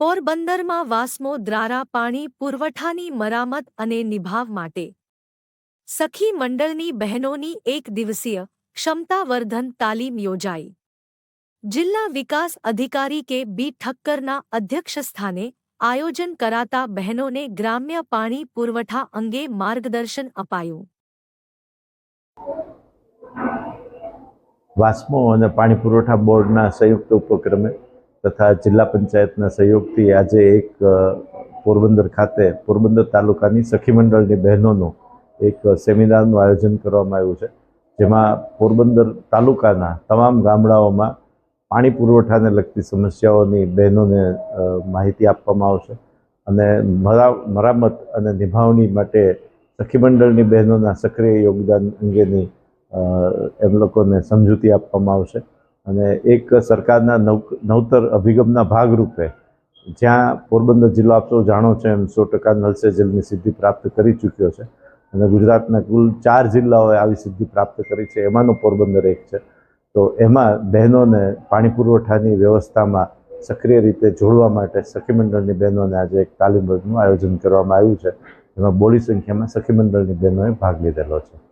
પોરબંદરમાં વાસ્મો દ્વારા પાણી પુરવઠાની મરામત અને નિભાવ માટે સખી મંડળની બહેનોની એક દિવસીય ક્ષમતાવર્ધન તાલીમ યોજાઈ। જિલ્લા વિકાસ અધિકારી કે બી ઠક્કરના અધ્યક્ષસ્થાને આયોજન કરાતા બહેનોને ગ્રામ્ય પાણી પુરવઠા અંગે માર્ગદર્શન અપાયું। વાસ્મો અને પાણી પુરવઠા બોર્ડના સંયુક્ત ઉપક્રમે તથા જિલ્લા પંચાયતના સહયોગથી આજે એક પોરબંદર ખાતે પોરબંદર તાલુકાની સખી મંડળની બહેનોનું એક સેમિનારનું આયોજન કરવામાં આવ્યું છે, જેમાં પોરબંદર તાલુકાના તમામ ગામડાઓમાં પાણી પુરવઠાને લગતી સમસ્યાઓની બહેનોને માહિતી આપવામાં આવશે અને મરામત અને નિભાવણી માટે સખી મંડળની બહેનોના સક્રિય યોગદાન અંગેની એમ લોકોને સમજૂતી આપવામાં આવશે અને એક સરકારના નવતર અભિગમના ભાગરૂપે જ્યાં પોરબંદર જિલ્લો આપ સૌ જાણો છો એમ 100% નલ સે જલની સિદ્ધિ પ્રાપ્ત કરી ચૂક્યો છે અને ગુજરાતના કુલ 4 જિલ્લાઓએ આવી સિદ્ધિ પ્રાપ્ત કરી છે, એમાંનો પોરબંદર એક છે। તો એમાં બહેનોને પાણી પુરવઠાની વ્યવસ્થામાં સક્રિય રીતે જોડવા માટે સખી મંડળની બહેનોને આજે એક તાલીમ વર્ગનું આયોજન કરવામાં આવ્યું છે, જેમાં બોડી સંખ્યામાં સખી મંડળની બહેનોએ ભાગ લીધેલો છે।